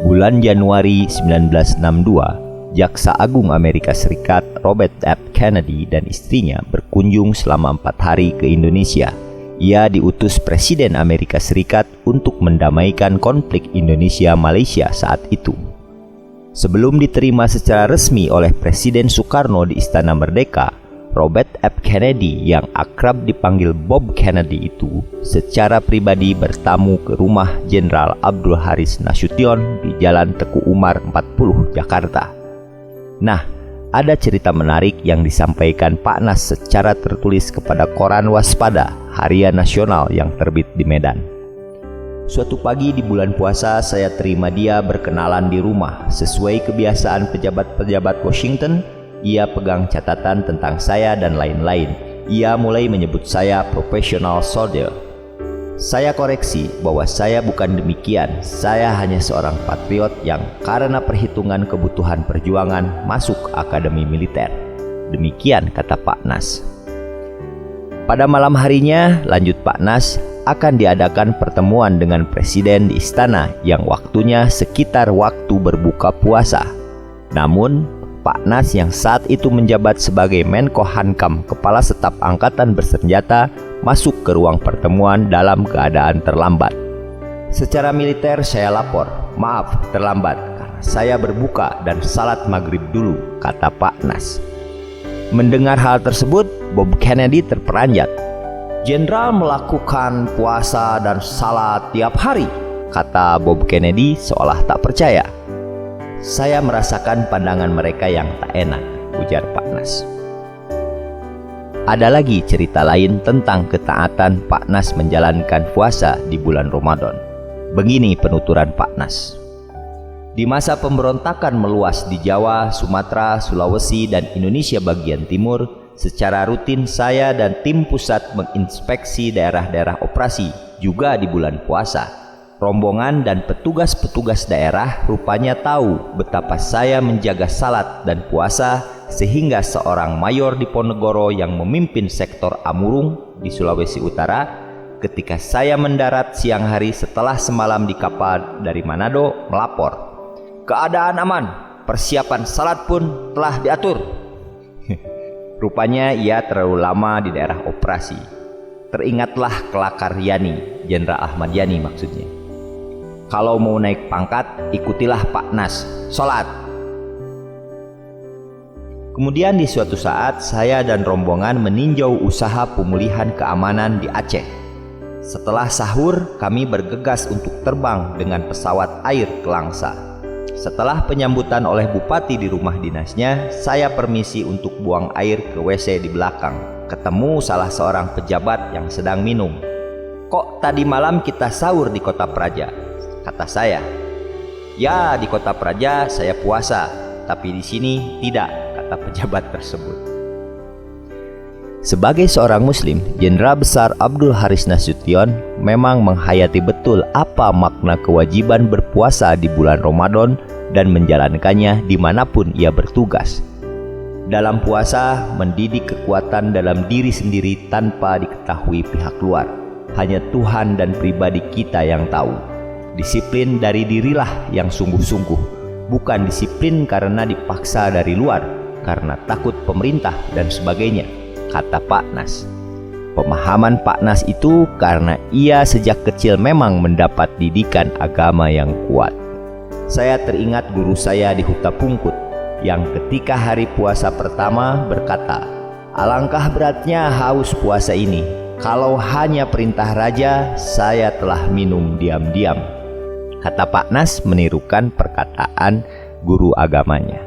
Bulan Januari 1962, Jaksa Agung Amerika Serikat Robert F. Kennedy dan istrinya berkunjung selama 4 hari ke Indonesia. Ia diutus Presiden Amerika Serikat untuk mendamaikan konflik Indonesia-Malaysia saat itu. Sebelum diterima secara resmi oleh Presiden Soekarno di Istana Merdeka, Robert F. Kennedy yang akrab dipanggil Bob Kennedy itu secara pribadi bertamu ke rumah Jenderal Abdul Haris Nasution di Jalan Teguh Umar 40, Jakarta. Nah, ada cerita menarik yang disampaikan Pak Nas secara tertulis kepada koran Waspada, harian nasional yang terbit di Medan. Suatu pagi di bulan puasa, saya terima dia berkenalan di rumah. Sesuai kebiasaan pejabat-pejabat Washington, ia pegang catatan tentang saya dan lain-lain. Ia mulai menyebut saya professional soldier. Saya koreksi bahwa saya bukan demikian. Saya hanya seorang patriot yang karena perhitungan kebutuhan perjuangan masuk akademi militer. Demikian kata Pak Nas. Pada malam harinya, lanjut Pak Nas, akan diadakan pertemuan dengan Presiden di istana yang waktunya sekitar waktu berbuka puasa. Namun, Pak Nas yang saat itu menjabat sebagai Menko Hankam, Kepala Staf Angkatan Bersenjata, masuk ke ruang pertemuan dalam keadaan terlambat. Secara militer saya lapor, maaf terlambat karena saya berbuka dan salat maghrib dulu, kata Pak Nas. Mendengar hal tersebut, Bob Kennedy terperanjat. Jenderal melakukan puasa dan salat tiap hari, kata Bob Kennedy seolah tak percaya. Saya merasakan pandangan mereka yang tak enak, ujar Pak Nas. Ada lagi cerita lain tentang ketaatan Pak Nas menjalankan puasa di bulan Ramadan. Begini penuturan Pak Nas. Di masa pemberontakan meluas di Jawa, Sumatera, Sulawesi, dan Indonesia bagian timur, secara rutin saya dan tim pusat menginspeksi daerah-daerah operasi juga di bulan puasa. Rombongan dan petugas-petugas daerah rupanya tahu betapa saya menjaga salat dan puasa, sehingga seorang mayor di Ponegoro yang memimpin sektor Amurung di Sulawesi Utara, ketika saya mendarat siang hari setelah semalam di kapal dari Manado, melapor, keadaan aman, persiapan salat pun telah diatur. Rupanya ia terlalu lama di daerah operasi. Teringatlah kelakar Yani, Jenderal Ahmad Yani maksudnya. Kalau mau naik pangkat, ikutilah Pak Nas, sholat. Kemudian di suatu saat, saya dan rombongan meninjau usaha pemulihan keamanan di Aceh. Setelah sahur, kami bergegas untuk terbang dengan pesawat air ke Langsa. Setelah penyambutan oleh Bupati di rumah dinasnya, saya permisi untuk buang air ke WC di belakang. Ketemu salah seorang pejabat yang sedang minum. Kok tadi malam kita sahur di Kota Praja? Kata saya. Ya, di Kota Praja saya puasa, tapi di sini tidak, kata pejabat tersebut. Sebagai seorang muslim, Jenderal Besar Abdul Haris Nasution memang menghayati betul apa makna kewajiban berpuasa di bulan Ramadan dan menjalankannya dimanapun ia bertugas. Dalam puasa, mendidik kekuatan dalam diri sendiri tanpa diketahui pihak luar. Hanya Tuhan dan pribadi kita yang tahu. Disiplin dari dirilah yang sungguh-sungguh, bukan disiplin karena dipaksa dari luar, karena takut pemerintah dan sebagainya, kata Pak Nas. Pemahaman Pak Nas itu karena ia sejak kecil memang mendapat didikan agama yang kuat. Saya teringat guru saya di Huta Pungkut yang ketika hari puasa pertama berkata, alangkah beratnya haus puasa ini. Kalau hanya perintah raja, saya telah minum diam-diam. Kata Pak Nas menirukan perkataan guru agamanya.